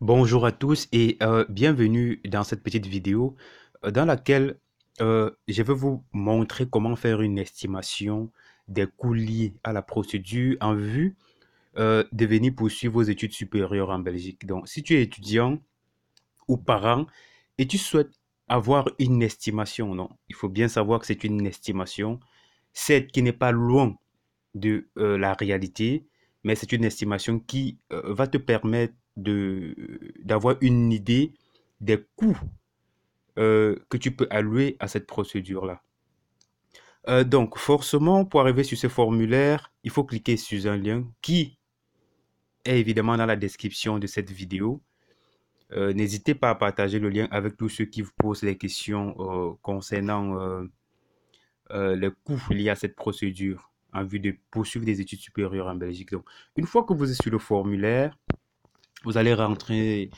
Bonjour à tous et bienvenue dans cette petite vidéo dans laquelle je vais vous montrer comment faire une estimation des coûts liés à la procédure en vue de venir poursuivre vos études supérieures en Belgique. Donc, si tu es étudiant ou parent et tu souhaites avoir une estimation, non, il faut bien savoir que c'est une estimation, certes qui n'est pas loin de la réalité, mais c'est une estimation qui va te permettre d'avoir une idée des coûts que tu peux allouer à cette procédure-là. Donc, forcément, pour arriver sur ce formulaire, il faut cliquer sur un lien qui est évidemment dans la description de cette vidéo. N'hésitez pas à partager le lien avec tous ceux qui vous posent des questions concernant les coûts liés à cette procédure en vue de poursuivre des études supérieures en Belgique. Donc, une fois que vous êtes sur le formulaire, vous allez rentrer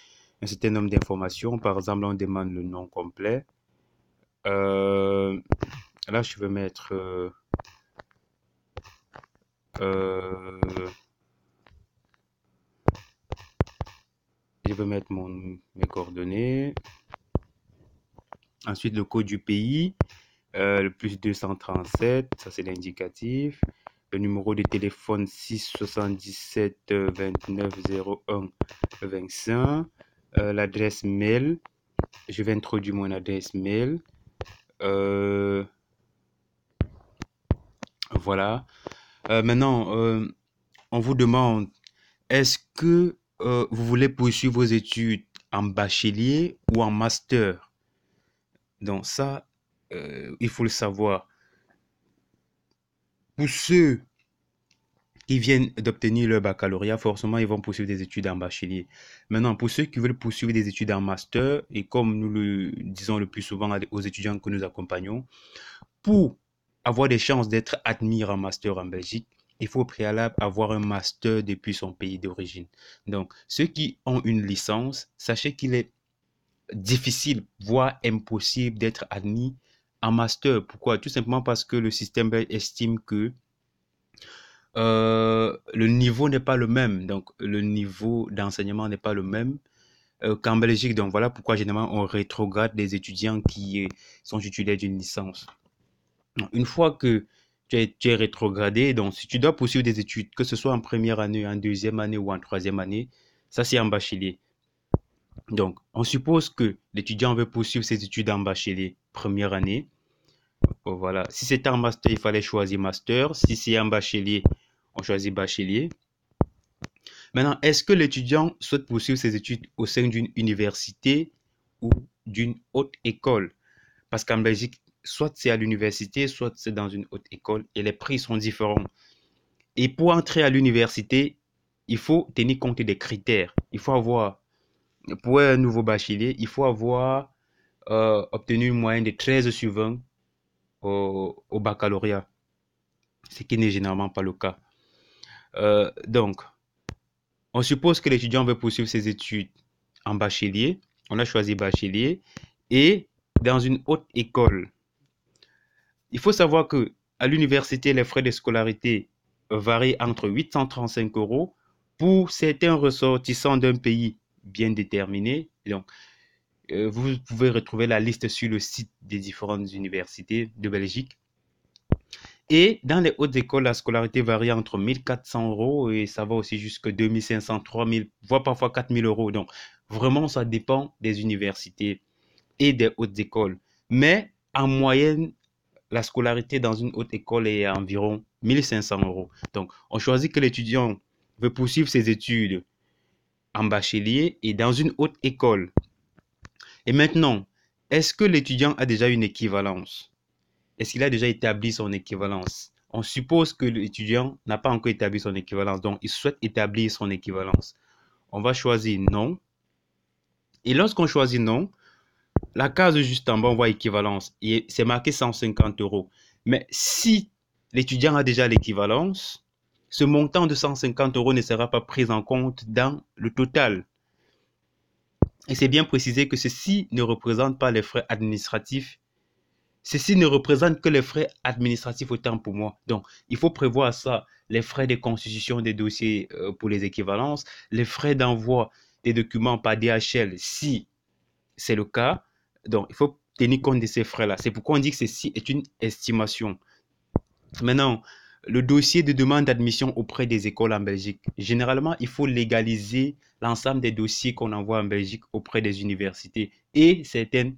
un certain nombre d'informations. Par exemple, on demande le nom complet. Euh, Là, euh, je vais mettre mes coordonnées. Ensuite, le code du pays, le plus 237, ça c'est l'indicatif. Le numéro de téléphone 677 29 01 25. L'adresse mail, je vais introduire mon adresse mail. Voilà. Maintenant, on vous demande, est-ce que vous voulez poursuivre vos études en bachelier ou en master? Donc ça, il faut le savoir. Pour ceux qui viennent d'obtenir leur baccalauréat, forcément, ils vont poursuivre des études en bachelier. Maintenant, pour ceux qui veulent poursuivre des études en master, et comme nous le disons le plus souvent aux étudiants que nous accompagnons, pour avoir des chances d'être admis en master en Belgique, il faut au préalable avoir un master depuis son pays d'origine. Donc, ceux qui ont une licence, sachez qu'il est difficile, voire impossible d'être admis en master. Pourquoi? Tout simplement parce que le système belge estime que le niveau n'est pas le même. Donc, le niveau d'enseignement n'est pas le même qu'en Belgique. Donc, voilà pourquoi généralement on rétrograde des étudiants qui sont titulaires d'une licence. Une fois que tu es rétrogradé, donc si tu dois poursuivre des études, que ce soit en première année, en deuxième année ou en troisième année, ça c'est en bachelier. Donc, on suppose que l'étudiant veut poursuivre ses études en bachelier première année. Voilà. Si c'est en master, il fallait choisir master. Si c'est en bachelier, on choisit bachelier. Maintenant, est-ce que l'étudiant souhaite poursuivre ses études au sein d'une université ou d'une haute école? Parce qu'en Belgique, soit c'est à l'université, soit c'est dans une haute école et les prix sont différents. Et pour entrer à l'université, il faut tenir compte des critères. Il faut avoir, pour un nouveau bachelier, il faut avoir obtenu une moyenne de 13 sur 20 au baccalauréat, ce qui n'est généralement pas le cas. Donc, on suppose que l'étudiant veut poursuivre ses études en bachelier. On a choisi bachelier et dans une haute école. Il faut savoir que à l'université, les frais de scolarité varient entre 835 euros pour certains ressortissants d'un pays bien déterminé. Donc, vous pouvez retrouver la liste sur le site des différentes universités de Belgique. Et dans les hautes écoles, la scolarité varie entre 1400 euros et ça va aussi jusqu'à 2500, 3000, voire parfois 4000 euros. Donc, vraiment, ça dépend des universités et des hautes écoles. Mais en moyenne, la scolarité dans une haute école est à environ 1500 euros. Donc, on choisit que l'étudiant veut poursuivre ses études en bachelier et dans une haute école. Et maintenant, est-ce que l'étudiant a déjà une équivalence? Est-ce qu'il a déjà établi son équivalence? On suppose que l'étudiant n'a pas encore établi son équivalence, donc il souhaite établir son équivalence. On va choisir non. Et lorsqu'on choisit non, la case juste en bas, on voit équivalence. Et c'est marqué 150 euros. Mais si l'étudiant a déjà l'équivalence, ce montant de 150 euros ne sera pas pris en compte dans le total. Et c'est bien précisé que ceci ne représente pas les frais administratifs. Ceci ne représente que les frais administratifs autant pour moi. Donc, il faut prévoir ça, les frais de constitution des dossiers pour les équivalences, les frais d'envoi des documents par DHL, si c'est le cas, donc il faut tenir compte de ces frais-là. C'est pourquoi on dit que ceci est une estimation. Maintenant, le dossier de demande d'admission auprès des écoles en Belgique. Généralement, il faut légaliser l'ensemble des dossiers qu'on envoie en Belgique auprès des universités et certaines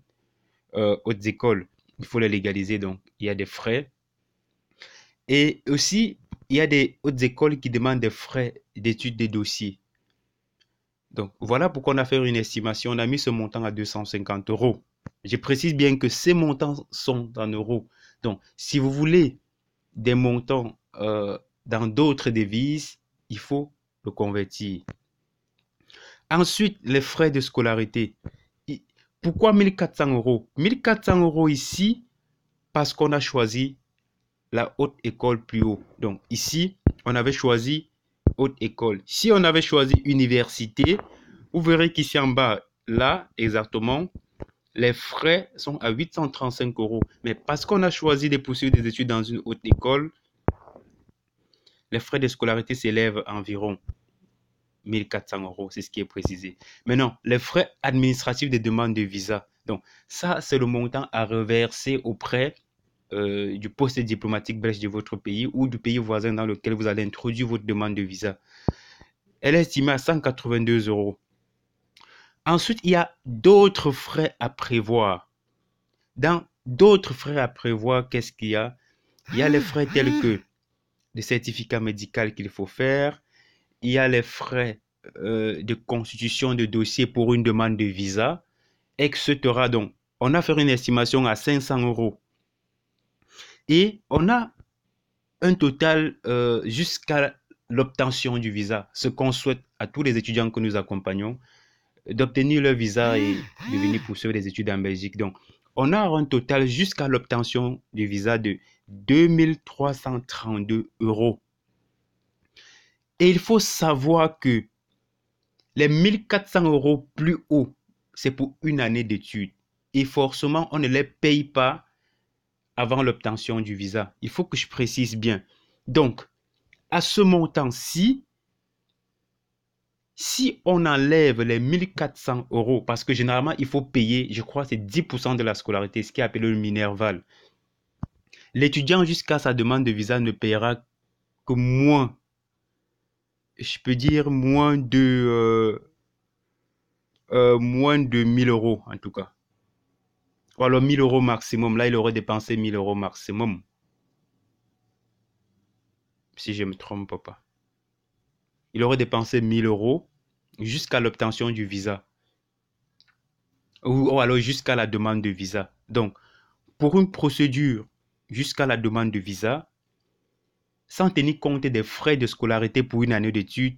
hautes écoles. Il faut les légaliser, donc il y a des frais. Et aussi, il y a des hautes écoles qui demandent des frais d'étude des dossiers. Donc, voilà pourquoi on a fait une estimation. On a mis ce montant à 250 euros. Je précise bien que ces montants sont en euros. Donc, si vous voulez des montants dans d'autres devises, il faut le convertir. Ensuite, les frais de scolarité. Pourquoi 1400 euros? 1400 euros ici, parce qu'on a choisi la haute école plus haut. Donc ici, on avait choisi haute école. Si on avait choisi université, vous verrez qu'ici en bas, là, exactement, les frais sont à 835 euros. Mais parce qu'on a choisi de poursuivre des études dans une haute école, les frais de scolarité s'élèvent à environ 1400 euros, c'est ce qui est précisé. Maintenant, les frais administratifs de demande de visa. Donc, ça, c'est le montant à reverser auprès du poste diplomatique belge de votre pays ou du pays voisin dans lequel vous allez introduire votre demande de visa. Elle est estimée à 182 euros. Ensuite, il y a d'autres frais à prévoir. Dans d'autres frais à prévoir, qu'est-ce qu'il y a? Il y a les frais tels que le certificat médical qu'il faut faire. Il y a les frais de constitution de dossier pour une demande de visa, etc. Donc, on a fait une estimation à 500 euros. Et on a un total jusqu'à l'obtention du visa. Ce qu'on souhaite à tous les étudiants que nous accompagnons, d'obtenir leur visa et de venir poursuivre des études en Belgique. Donc, on a un total jusqu'à l'obtention du visa de 2332 euros. Et il faut savoir que les 1400 euros plus haut, c'est pour une année d'études. Et forcément, on ne les paye pas avant l'obtention du visa. Il faut que je précise bien. Donc, à ce montant-ci, si on enlève les 1400 euros, parce que généralement, il faut payer, je crois, c'est 10% de la scolarité, ce qui est appelé le Minerval. L'étudiant, jusqu'à sa demande de visa, ne paiera que moins, je peux dire moins de 1000 euros, en tout cas. Ou alors 1000 euros maximum. Là, il aurait dépensé 1000 euros maximum. Si je ne me trompe pas. Il aurait dépensé 1000 euros jusqu'à l'obtention du visa. Ou alors jusqu'à la demande de visa. Donc, pour une procédure jusqu'à la demande de visa, sans tenir compte des frais de scolarité pour une année d'études,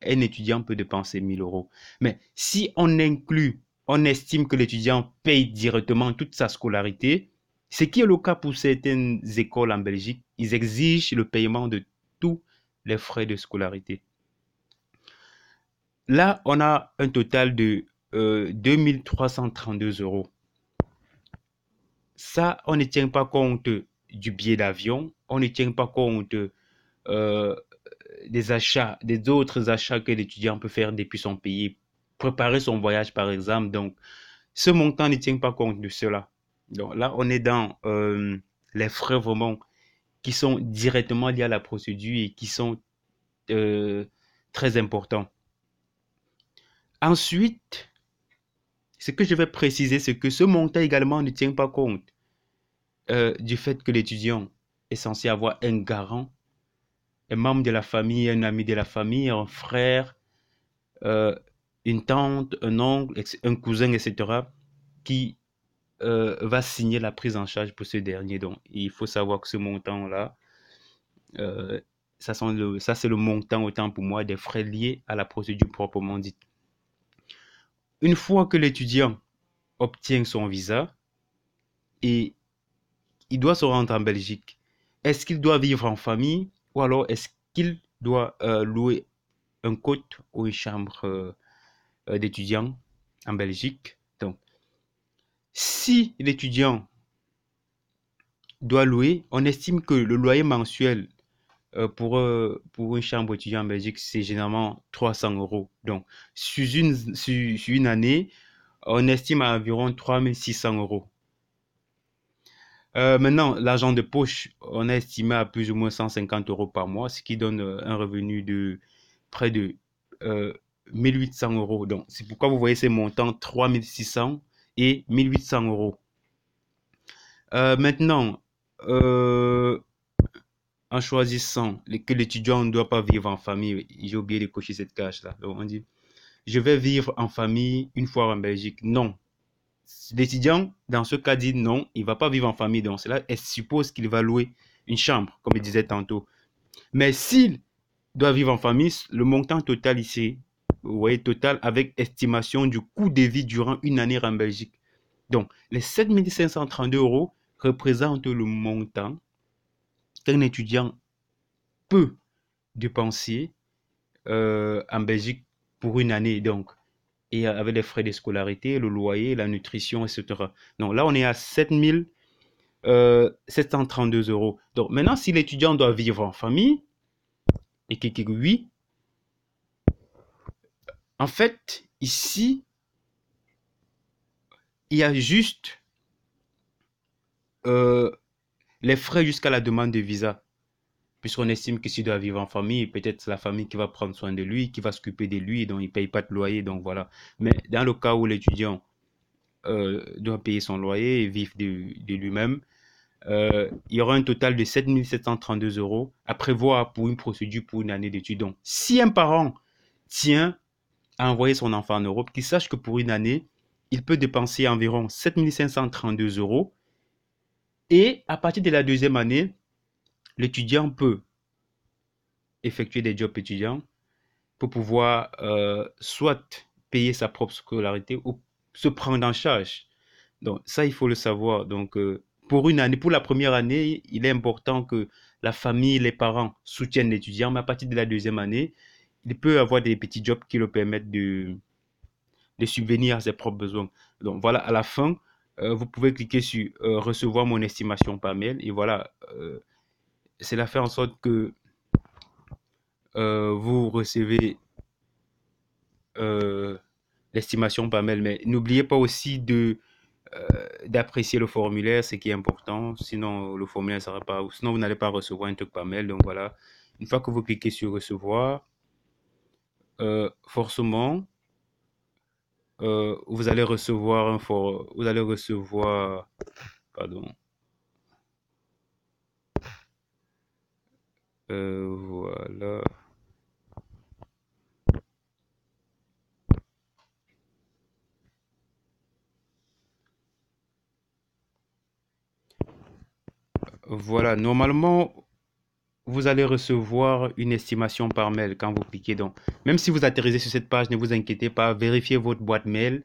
un étudiant peut dépenser 1000 euros. Mais si on inclut, on estime que l'étudiant paye directement toute sa scolarité, ce qui est le cas pour certaines écoles en Belgique, ils exigent le paiement de tous les frais de scolarité. Là, on a un total de 2332 euros. Ça, on ne tient pas compte du billet d'avion, on ne tient pas compte des achats, des autres achats que l'étudiant peut faire depuis son pays, préparer son voyage par exemple. Donc, ce montant ne tient pas compte de cela. Donc là, on est dans les frais vraiment qui sont directement liés à la procédure et qui sont très importants. Ensuite, ce que je vais préciser, c'est que ce montant également ne tient pas compte du fait que l'étudiant est censé avoir un garant, un membre de la famille, un ami de la famille, un frère, une tante, un oncle, un cousin, etc., qui va signer la prise en charge pour ce dernier. Donc, il faut savoir que ce montant-là, ça c'est le montant, autant pour moi, des frais liés à la procédure proprement dite. Une fois que l'étudiant obtient son visa et il doit se rendre en Belgique, est-ce qu'il doit vivre en famille ou alors est-ce qu'il doit louer un cote ou une chambre d'étudiant en Belgique? Donc, si l'étudiant doit louer, on estime que le loyer mensuel pour une chambre étudiante en Belgique, c'est généralement 300 euros. Donc, sur une année, on estime à environ 3600 euros. Maintenant, l'argent de poche, on a estimé à plus ou moins 150 euros par mois, ce qui donne un revenu de près de euh, 1800 euros. Donc, c'est pourquoi vous voyez ces montants 3600 et 1800 euros. Maintenant, euh, en choisissant que l'étudiant ne doit pas vivre en famille, j'ai oublié de cocher cette case-là. Donc, on dit, je vais vivre en famille une fois en Belgique. Non. L'étudiant, dans ce cas, dit non, il ne va pas vivre en famille. Donc, cela suppose qu'il va louer une chambre, comme je disais tantôt. Mais s'il doit vivre en famille, le montant total ici, vous voyez, total avec estimation du coût de vie durant une année en Belgique. Donc, les 7 532 euros représentent le montant qu'un étudiant peut dépenser en Belgique pour une année. Donc, et avec les frais de scolarité, le loyer, la nutrition, etc. Donc là, on est à 7 732 euros. Donc maintenant, si l'étudiant doit vivre en famille, et que oui, en fait, ici, il y a juste euh, les frais jusqu'à la demande de visa. Puisqu'on estime que s'il doit vivre en famille, peut-être c'est la famille qui va prendre soin de lui, qui va s'occuper de lui, donc il ne paye pas de loyer, donc voilà. Mais dans le cas où l'étudiant doit payer son loyer et vivre de lui-même, il y aura un total de 7 732 euros à prévoir pour une procédure pour une année d'études. Donc, si un parent tient à envoyer son enfant en Europe, qu'il sache que pour une année, il peut dépenser environ 7 532 euros. Et à partir de la deuxième année, l'étudiant peut effectuer des jobs étudiants pour pouvoir soit payer sa propre scolarité ou se prendre en charge. Donc ça, il faut le savoir. Donc pour une année, pour la première année, il est important que la famille, les parents soutiennent l'étudiant, mais à partir de la deuxième année, il peut avoir des petits jobs qui le permettent de subvenir à ses propres besoins. Donc voilà, à la fin, vous pouvez cliquer sur recevoir mon estimation par mail et voilà, cela fait en sorte que vous recevez euh, l'estimation par mail. Mais n'oubliez pas aussi d'apprécier le formulaire, ce qui est important. Sinon, le formulaire ne sera pas, sinon vous n'allez pas recevoir un truc par mail. Donc voilà, une fois que vous cliquez sur recevoir, forcément, vous allez recevoir vous allez recevoir, pardon, voilà. Voilà, normalement, vous allez recevoir une estimation par mail quand vous cliquez. Donc, même si vous atterrissez sur cette page, ne vous inquiétez pas, vérifiez votre boîte mail.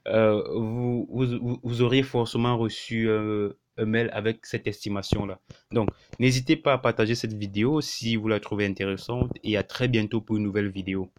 Vous auriez forcément reçu un mail avec cette estimation-là. Donc, n'hésitez pas à partager cette vidéo si vous la trouvez intéressante et à très bientôt pour une nouvelle vidéo.